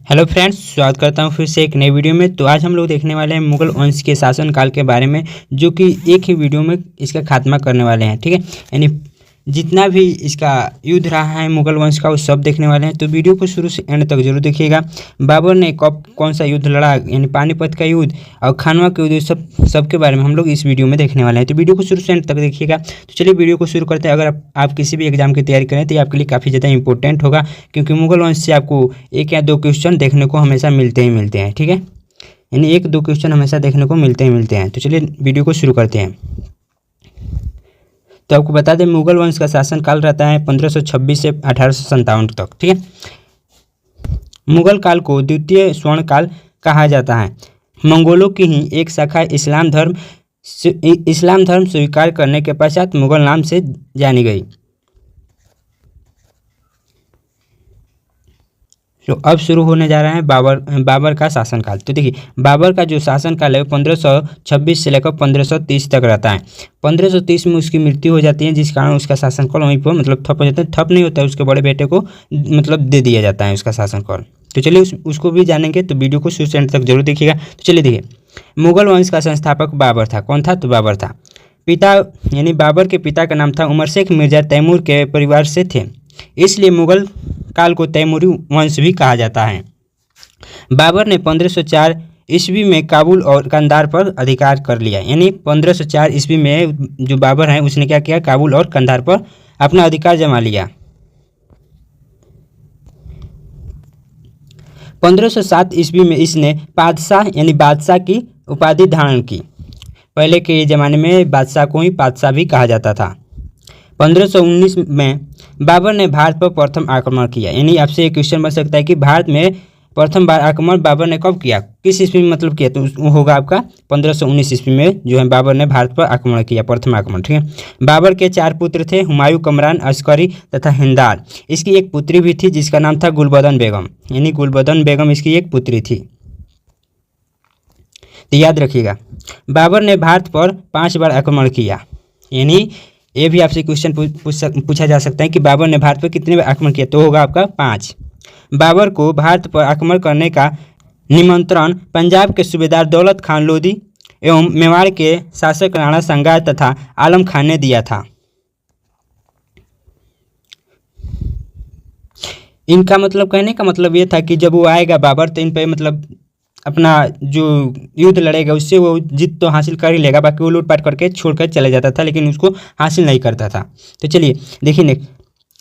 Hello friends, स्वागत करता हूं फिर से एक नई वीडियो में। तो आज हम लोग देखने वाले हैं मुगल वंश के शासनकाल के बारे में, जो कि एक ही वीडियो में इसका खात्मा करने वाले हैं। ठीक है, यानी जितना भी इसका युद्ध रहा है मुगल वंश का वो सब देखने वाले हैं। तो वीडियो को शुरू से एंड तक जरूर देखिएगा। बाबर ने कब कौन सा युद्ध लड़ा, यानी पानीपत का युद्ध और खानवा का युद्ध, सब के बारे में हम लोग इस वीडियो में देखने वाले हैं। तो वीडियो को शुरू से एंड तक देखिएगा। तो चलिए वीडियो को शुरू करते हैं। अगर आप किसी भी एग्जाम की तैयारी करें तो ये आपके लिए काफ़ी ज़्यादा इंपॉर्टेंट होगा, क्योंकि मुगल वंश से आपको एक या दो क्वेश्चन देखने को हमेशा मिलते ही मिलते हैं। ठीक है, यानी एक दो क्वेश्चन हमेशा देखने को मिलते ही मिलते हैं। तो चलिए वीडियो को शुरू करते हैं। तो आपको बता दें, मुगल वंश का शासनकाल रहता है 1526 से 1857 तक। ठीक है, मुगल काल को द्वितीय स्वर्ण काल कहा जाता है। मंगोलों की ही एक शाखा इस्लाम धर्म स्वीकार करने के पश्चात मुगल नाम से जानी गई। तो अब शुरू होने जा रहा है बाबर का शासनकाल। तो देखिए, बाबर का जो शासनकाल है 1526 से लेकर 1530 तक रहता है। 1530 में उसकी मृत्यु हो जाती है, जिस कारण उसका शासनकाल वहीं पर मतलब ठप हो जाता है। ठप नहीं होता है, उसके बड़े बेटे को मतलब दे दिया जाता है उसका शासनकाल। तो चलिए उसको भी जानेंगे, तो वीडियो को शुरू से अंत तक जरूर देखिएगा। तो चलिए देखिए, मुगल वंश का संस्थापक बाबर था। कौन था? तो बाबर था। पिता यानी बाबर के पिता का नाम था उमर शेख मिर्जा, तैमूर के परिवार से थे, इसलिए मुगल काल को तैमूरी वंश भी कहा जाता है। बाबर ने 1504 ईस्वी में काबुल और कंधार पर अधिकार कर लिया। यानी 1504 ईस्वी में जो बाबर है उसने क्या किया, काबुल और कंधार पर अपना अधिकार जमा लिया। 1507 ईस्वी में इसने पादशाह यानी बादशाह की उपाधि धारण की। पहले के ज़माने में बादशाह को ही पादशाह भी कहा जाता था। 1519 में बाबर ने भारत पर प्रथम आक्रमण किया। यानी आपसे एक क्वेश्चन बन सकता है कि भारत में प्रथम बार आक्रमण बाबर ने कब किया, किस ईस्वी में मतलब किया? तो वो होगा आपका 1519 ईस्वी में जो है बाबर ने भारत पर आक्रमण किया, प्रथम आक्रमण। ठीक है, बाबर के 4 पुत्र थे, हुमायूं, कमरान, अस्करी तथा हिंदाल। इसकी एक पुत्री भी थी जिसका नाम था गुलबदन बेगम। यानी गुलबदन बेगम इसकी एक पुत्री थी। तो याद रखिएगा, बाबर ने भारत पर 5 बार आक्रमण किया। यानी ये भी आपसे क्वेश्चन पूछा जा सकता है कि बाबर ने भारत पर कितने बार आक्रमण किया, तो होगा आपका 5। बाबर को भारत पर आक्रमण करने का निमंत्रण पंजाब के सूबेदार दौलत खान लोधी एवं मेवाड़ के शासक राणा संगा तथा आलम खान ने दिया था। इनका मतलब कहने का मतलब ये था कि जब वो आएगा बाबर, तो इन पे मतलब अपना जो युद्ध लड़ेगा उससे वो जीत तो हासिल कर ही लेगा, बाकी वो लूटपाट करके छोड़कर चले जाता था, लेकिन उसको हासिल नहीं करता था। तो चलिए देखिए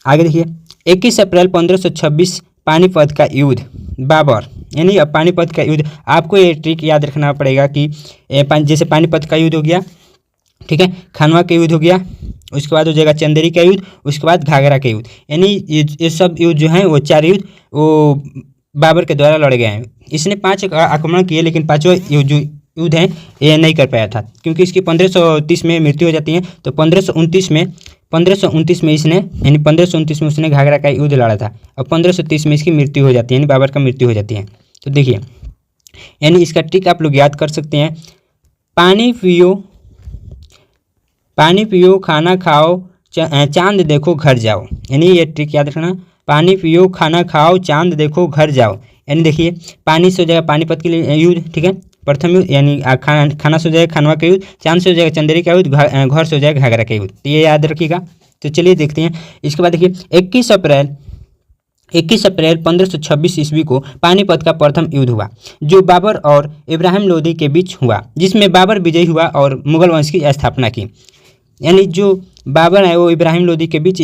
आगे देखिए, 21 अप्रैल 1526 पानीपत का युद्ध। बाबर यानी अब पानीपत का युद्ध, आपको ये ट्रिक याद रखना पड़ेगा कि जैसे पानीपत का युद्ध हो गया, ठीक है, खानवा का युद्ध हो गया, उसके बाद हो जाएगा चंदेरी का युद्ध, उसके बाद घाघरा का युद्ध। यानी ये सब युद्ध जो हैं वो 4 युद्ध वो बाबर के द्वारा लड़े गए हैं। इसने 5 आक्रमण किए, लेकिन 5वां जो युद्ध है ये नहीं कर पाया था, क्योंकि इसकी 1530 में मृत्यु हो जाती है। तो 1529 में इसने यानी 1529 में उसने घाघरा का युद्ध लड़ा था, और 1530 में इसकी मृत्यु हो जाती है, यानी बाबर का मृत्यु हो जाती है। तो देखिए, यानी इसका ट्रिक आप लोग याद कर सकते हैं, पानी पियो खाना खाओ चांद देखो घर जाओ। यानी ये ट्रिक याद रखना, पानी पियो खाना खाओ चांद देखो घर जाओ। यानी देखिए, पानी से हो जाएगा पानीपत के लिए युद्ध, ठीक है, प्रथम युद्ध, यानी खाना से हो जाएगा खानवा का युद्ध, चांद से हो जाएगा चंदेरी का युद्ध, घर से हो जाएगा घाघरा का युद्ध। तो ये याद रखिएगा। तो चलिए देखते हैं। इसके बाद देखिए, 21 अप्रैल 1526 ईस्वी को पानीपत का प्रथम युद्ध हुआ, जो बाबर और इब्राहिम लोदी के बीच हुआ, जिसमें बाबर विजयी हुआ और मुगल वंश की स्थापना की। यानी जो बाबर है वो इब्राहिम लोदी के बीच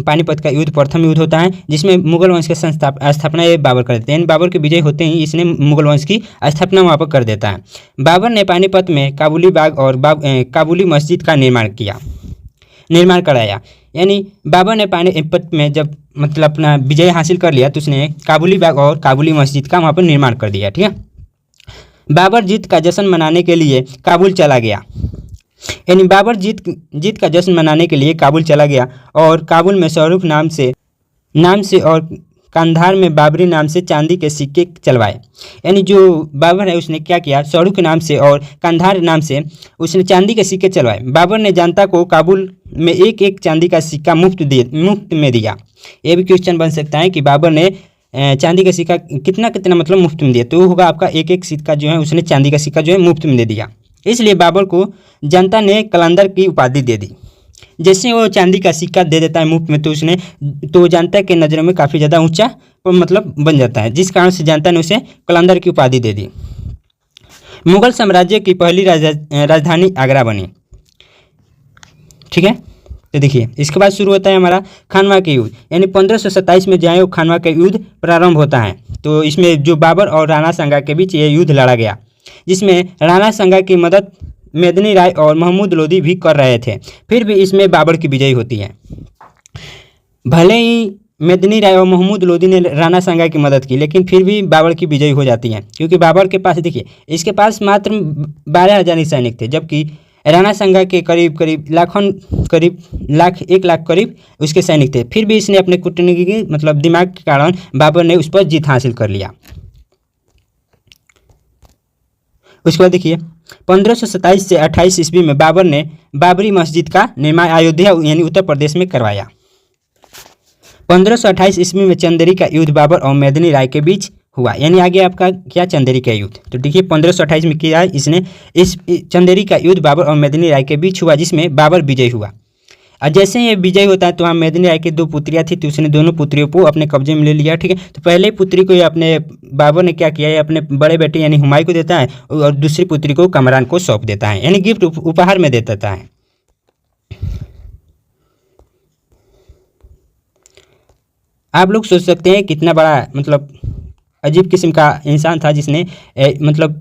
पानीपत का युद्ध प्रथम युद्ध होता है, जिसमें मुगल वंश की स्थापना ये बाबर कर देते हैं। यानी बाबर के विजय होते ही इसने मुगल वंश की स्थापना वहाँ पर कर देता है। बाबर ने पानीपत में काबुली बाग और काबुली मस्जिद का निर्माण कराया। यानी बाबर ने पानीपत में जब मतलब अपना विजय हासिल कर लिया, तो उसने काबुली बाग और काबुली मस्जिद का वहाँ पर निर्माण कर दिया। ठीक है, बाबर जीत का जश्न मनाने के लिए काबुल चला गया। यानी बाबर जीत का जश्न मनाने के लिए काबुल चला गया और काबुल में शाहरुख नाम से और कंधार में बाबरी नाम से चांदी के सिक्के चलवाए। यानी जो बाबर है उसने क्या किया, शाहरुख नाम से और कंधार नाम से उसने चांदी के सिक्के चलवाए। बाबर ने जनता को काबुल में एक एक चांदी का सिक्का मुफ्त में दिया। ये भी क्वेश्चन बन सकता है कि बाबर ने चांदी का सिक्का कितना कितना मतलब मुफ्त में दिया, तो वो होगा आपका एक एक सिक्का जो है उसने चांदी का सिक्का जो है मुफ्त में दे दिया। इसलिए बाबर को जनता ने कलंदर की उपाधि दे दी। जैसे वो चांदी का सिक्का दे देता है मुफ्त में, तो जनता के नज़रों में काफ़ी ज़्यादा ऊंचा मतलब बन जाता है, जिस कारण से जनता ने उसे कलंदर की उपाधि दे दी। मुगल साम्राज्य की पहली राजधानी आगरा बनी। ठीक है, तो देखिए इसके बाद शुरू होता है हमारा खानवा के युद्ध, यानी 1527 में जो है वो खानवा का युद्ध प्रारंभ होता है। तो इसमें जो बाबर और राणा सांगा के बीच ये युद्ध लड़ा गया, जिसमें राणा सांगा की मदद मेदिनी राय और महमूद लोदी भी कर रहे थे। फिर भी इसमें बाबर की विजय होती है। भले ही मेदिनी राय और महमूद लोदी ने राणा सांगा की मदद की, लेकिन फिर भी बाबर की विजय हो जाती है, क्योंकि बाबर के पास देखिए इसके पास मात्र 12,000 सैनिक थे, जबकि राणा सांगा के करीब लाख 1 लाख करीब उसके सैनिक थे। फिर भी इसने अपने कूटनीति मतलब दिमाग के कारण बाबर ने उस पर जीत हासिल कर लिया। उसके बाद देखिए 1527 से 28 ईस्वी में बाबर ने बाबरी मस्जिद का निर्माण अयोध्या यानी उत्तर प्रदेश में करवाया। 1528 ईस्वी में चंदेरी का युद्ध बाबर और मेदिनी राय के बीच हुआ, यानी आगे आपका क्या चंदेरी का युद्ध। तो देखिए 1528 में किया इसने इस चंदेरी का युद्ध बाबर और मेदिनी राय के बीच हुआ, जिसमें बाबर विजय हुआ। और जैसे ही ये विजय होता है तो वहाँ मेदिनी राय की 2 पुत्रियाँ थी, तो उसने दोनों पुत्रियों को अपने कब्जे में ले लिया। ठीक है, तो पहले पुत्री को ये अपने बाबर ने क्या किया है, अपने बड़े बेटे यानी हुमायूं को देता है, और दूसरी पुत्री को कमरान को सौंप देता है, यानी गिफ्ट उपहार में दे देता है। आप लोग सोच सकते हैं कितना बड़ा मतलब अजीब किस्म का इंसान था, जिसने मतलब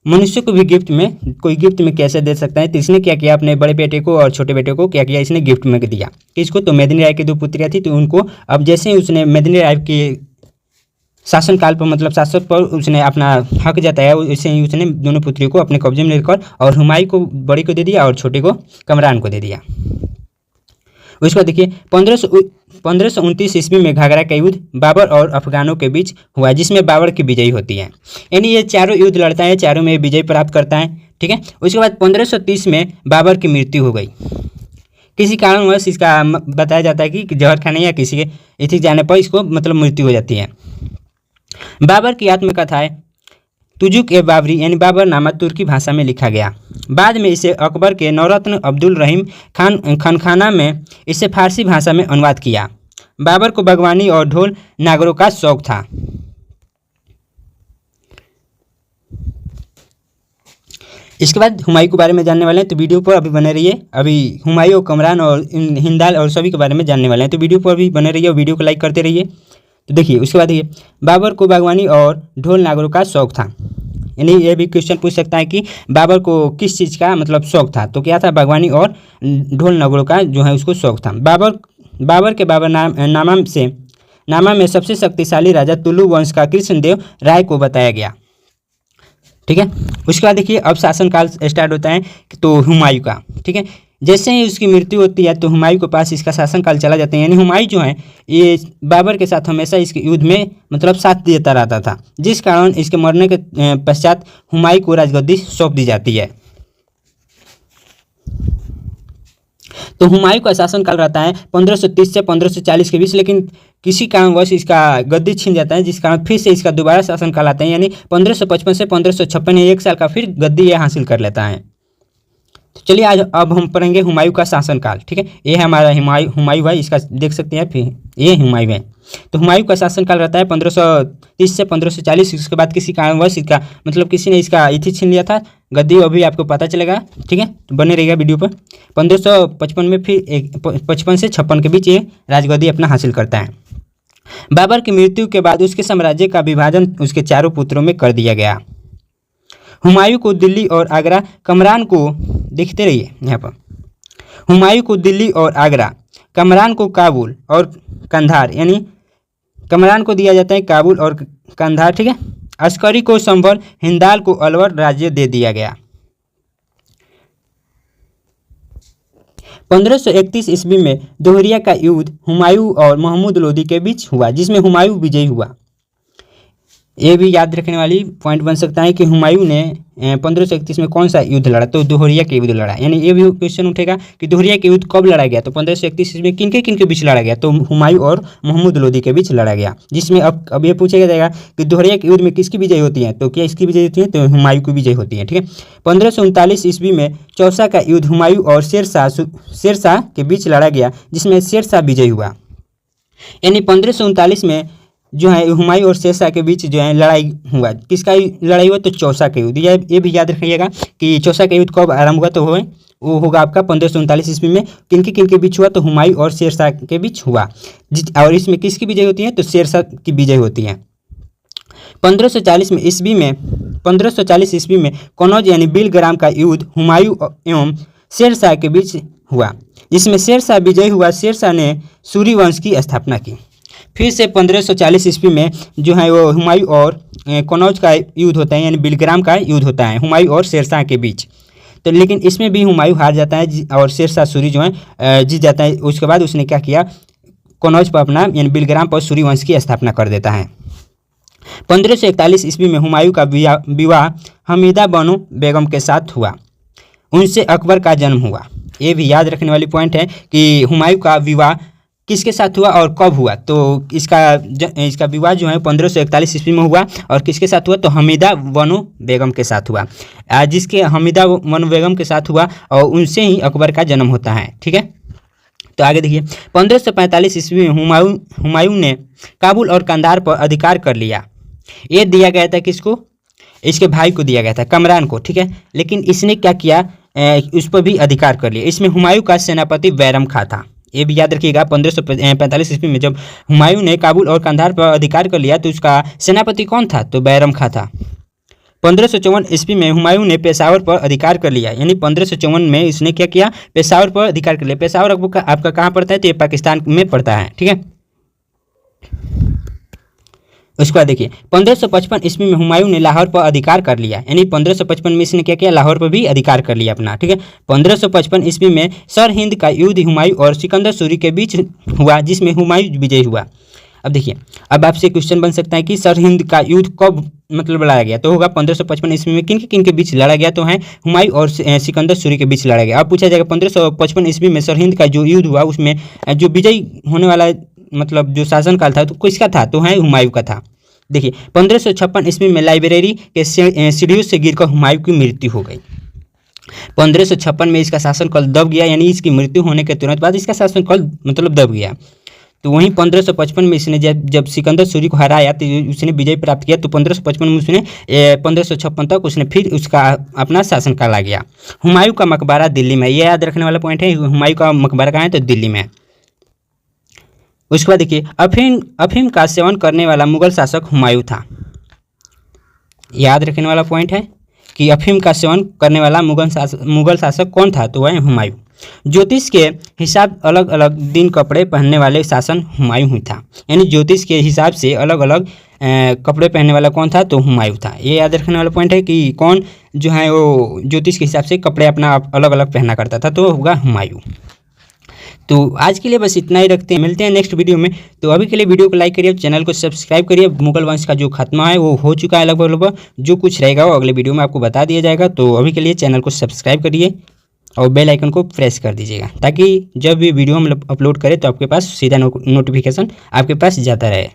मनुष्य को भी गिफ्ट में कैसे दे सकता है। तो इसने क्या किया, अपने बड़े बेटे को और छोटे बेटे को क्या किया, इसने गिफ्ट में दिया। किसको, तो मेदिनी राय की 2 पुत्रियाँ थी, तो उनको अब जैसे ही उसने मेदिनी राय के शासनकाल पर मतलब शासन पर उसने अपना हक जताया, वैसे ही उसने दोनों पुत्रियों को अपने कब्जे में लेकर और हुमायूं को बड़ी को दे दिया और छोटे को कमरान को दे दिया। उसके बाद देखिए 1529 ईस्वी में घाघरा का युद्ध बाबर और अफगानों के बीच हुआ, जिसमें बाबर की विजय होती है, यानी ये चारों युद्ध लड़ता है, चारों में विजय प्राप्त करता है। ठीक है, उसके बाद 1530 में बाबर की मृत्यु हो गई। किसी कारणवश इसका बताया जाता है कि जहर खाने या किसी के इथिक जाने पर इसको मतलब मृत्यु हो जाती है। बाबर की आत्मकथा है तुजुक ए बाबरी यानी बाबरनामा तुर्की भाषा में लिखा गया। बाद में इसे अकबर के नौरत्न अब्दुल रहीम खानखाना में इसे फारसी भाषा में अनुवाद किया। बाबर को बागवानी और ढोल नागरों का शौक था। इसके बाद हुमायूं के बारे में जानने वाले हैं, तो वीडियो पर अभी बने रहिए। अभी हुमायूं, कमरान और हिंदाल और सभी के बारे में जानने वाले हैं, तो वीडियो पर अभी बने रहिए और वीडियो को लाइक करते रहिए। तो देखिए उसके बाद देखिए बाबर को बागवानी और ढोल नागरों का शौक था, यानी ये भी क्वेश्चन पूछ सकता है कि बाबर को किस चीज़ का मतलब शौक था, तो क्या था, बागवानी और ढोल नागरों का जो है उसको शौक था। बाबर के नामा में सबसे शक्तिशाली राजा तुलु वंश का कृष्णदेव राय को बताया गया। ठीक है, उसके बाद देखिए अब शासनकाल स्टार्ट होता है तो हुमायूं का। ठीक है, जैसे ही उसकी मृत्यु होती है तो हुमायूं के पास इसका शासनकाल चला जाता है, यानी हुमायूं जो है ये बाबर के साथ हमेशा इसके युद्ध में मतलब साथ देता रहता था, जिस कारण इसके मरने के पश्चात हुमायूं को राजगद्दी सौंप दी जाती है। तो हुमायूं का शासनकाल रहता है 1530 से 1540 के बीच, लेकिन किसी कारणवश इसका गद्दी छीन जाता है, जिस कारण फिर से इसका दोबारा शासनकाल आता है, यानी 1555 से 1556 1 साल का फिर गद्दी ये हासिल कर लेता है। तो चलिए आज अब हम पढ़ेंगे हुमायूं का शासनकाल। ठीक है, ये है हमारा हुमायूं है, इसका देख सकते हैं फिर ये हुमायूं है। तो हुमायूं का शासनकाल रहता है 1530 से 1540। उसके बाद किसी कारणवश इसका मतलब किसी ने इसका इथि छीन लिया था गद्दी, अभी आपको पता चलेगा। ठीक है, तो बने रहेगा वीडियो पर। 1555 में फिर 55 से 56 के बीच ये राजगद्दी अपना हासिल करता है। बाबर की मृत्यु के बाद उसके साम्राज्य का विभाजन उसके चारों पुत्रों में कर दिया गया। हुमायूं को दिल्ली और आगरा, कमरान को देखते रहिए यहाँ पर, हुमायूं को दिल्ली और आगरा, कमरान को काबुल और कंधार, यानी कमरान को दिया जाता है काबुल और कंधार। ठीक है, अस्करी को संभल, हिंदाल को अलवर राज्य दे दिया गया। 1531 ईस्वी में दोहरिया का युद्ध हुमायूं और महमूद लोदी के बीच हुआ, जिसमें हुमायूं विजयी हुआ। ये भी याद रखने वाली पॉइंट बन सकता है कि हुमायूं ने 1531 में कौन सा युद्ध लड़ा, तो दोहरिया के युद्ध लड़ा। यानी ये भी क्वेश्चन उठेगा कि दोहरिया के युद्ध कब लड़ा गया, तो 1531 में किन के बीच लड़ा गया, तो हुमायूं और मोहम्मद लोदी के बीच लड़ा गया। जिसमें अब ये पूछा जाएगा कि दोहरिया के युद्ध में किसकी विजय होती है, तो क्या इसकी विजय होती है, तो हुमायूं की विजय होती है। ठीक है। 1539 ईस्वी में चौसा का युद्ध हुमायूं और शेरशाह के बीच लड़ा गया, जिसमें शेरशाह विजय हुआ। यानी 1539 में जो है हुमायूं और शेरशाह के बीच जो है लड़ाई हुआ। किसका लड़ाई हुआ, तो चौसा का युद्ध। ये भी याद रखिएगा कि चौसा का युद्ध कब आरंभ हुआ, तो वो होगा आपका 1539 ईस्वी में। किन के बीच हुआ, तो हुमायूं और शेरशाह के बीच हुआ। और इसमें किसकी विजय होती है, तो शेरशाह की विजय होती है। 1540 ईस्वी में कनौज यानी बिलग्राम का युद्ध हुमायूं एवं शेरशाह के बीच हुआ, जिसमें शेरशाह विजयी हुआ। शेरशाह ने सूरी वंश की स्थापना की। फिर से 1540 ईस्वी में जो है वो हुमायूं और कनौज का युद्ध होता है, यानी बिलग्राम का युद्ध होता है हुमायूं और शेरशाह के बीच। तो लेकिन इसमें भी हुमायूं हार जाता है और शेरशाह सूरी जो है जीत जाता है। उसके बाद उसने क्या किया, कनौज पर अपना यानी बिलग्राम पर सूरी वंश की स्थापना कर देता है। 1541 ईस्वी में हुमायूं का विवाह हमीदा बानो बेगम के साथ हुआ। उनसे अकबर का जन्म हुआ। ये भी याद रखने वाली पॉइंट है कि हुमायूं का विवाह किसके साथ हुआ और कब हुआ, तो इसका विवाह जो है 1541 ईस्वी में हुआ। और किसके साथ हुआ, तो हमीदा बानो बेगम के साथ हुआ। जिसके हमीदा बानो बेगम के साथ हुआ और उनसे ही अकबर का जन्म होता है। ठीक है। तो आगे देखिए 1545 ईस्वी में हुमायूं ने काबुल और कंधार पर अधिकार कर लिया। ये दिया गया था किसको, इसके भाई को दिया गया था, कमरान को। ठीक है। लेकिन इसने क्या किया, उस पर भी अधिकार कर लिया। इसमें हुमायूं का सेनापति बैरम खां था। ये भी याद रखिएगा 1545 ईस्वी में जब हुमायूं ने काबुल और कंधार पर अधिकार कर लिया तो उसका सेनापति कौन था, तो बैरम खां था। 1554 ईस्वी में हुमायूं ने पेशावर पर अधिकार कर लिया। यानी 1554 में इसने क्या किया, पेशावर पर अधिकार कर लिया। पेशावर आपका कहाँ पड़ता है, तो ये पाकिस्तान में पड़ता है। ठीक है। उसके बाद देखिए 1555 ईस्वी में हुमायूं ने लाहौर पर अधिकार कर लिया। यानी 1555 में इसने क्या किया, लाहौर पर भी अधिकार कर लिया अपना। ठीक है। 1555 ईस्वी में सरहिंद का युद्ध हुमायूं और सिकंदर सूरी के बीच हुआ, जिसमें हुमायूं विजयी हुआ। अब देखिए, अब आपसे क्वेश्चन बन सकता है कि सरहिंद का युद्ध कब मतलब लड़ा गया, तो होगा 1555 ईस्वी में। किन के बीच लड़ा गया, तो है हुमायूं और सिकंदर सूरी के बीच लड़ा गया। अब पूछा जाएगा 1555 ईस्वी में सरहिंद का जो युद्ध हुआ उसमें जो विजयी होने वाला मतलब जो शासनकाल था तो किसका था, तो है हुमायूं का था। देखिए 1556 ईस्वी में लाइब्रेरी के सीढ़ियों से गिरकर हुमायूं की मृत्यु हो गई। 1556 में इसका शासनकाल दब गया, यानी इसकी मृत्यु होने के तुरंत बाद इसका शासनकाल मतलब दब गया। तो वहीं 1555 में इसने जब सिकंदर सूरी को हराया तो उसने विजय प्राप्त किया। तो 1555 में उसने 1556 तक उसने फिर उसका अपना शासनकाल आ गया। हुमायूं का मकबरा दिल्ली में, यह याद रखने वाला पॉइंट है। हुमायूं का मकबरा कहाँ है, तो दिल्ली में। उसके बाद देखिए अफीम का सेवन करने वाला मुगल शासक हुमायूं था। याद रखने वाला पॉइंट है कि अफीम का सेवन करने वाला मुगल शासक कौन था, तो वह हुमायूं। ज्योतिष के हिसाब अलग अलग दिन कपड़े पहनने वाले शासन हुमायूं ही था। यानी ज्योतिष के हिसाब से अलग अलग कपड़े पहनने वाला कौन था, तो हुमायूं था। ये याद रखने वाला पॉइंट है कि कौन जो है वो ज्योतिष के हिसाब से कपड़े अपना अलग अलग पहना करता था, तो होगा हुमायूं। तो आज के लिए बस इतना ही रखते हैं, मिलते हैं नेक्स्ट वीडियो में। तो अभी के लिए वीडियो को लाइक करिए, चैनल को सब्सक्राइब करिए। मुगल वंश का जो खात्मा है वो हो चुका है लगभग। जो कुछ रहेगा वो अगले वीडियो में आपको बता दिया जाएगा। तो अभी के लिए चैनल को सब्सक्राइब करिए और बेल आइकन को प्रेस कर दीजिएगा, ताकि जब भी वीडियो हम अपलोड करें तो आपके पास सीधा नोटिफिकेशन आपके पास जाता रहे।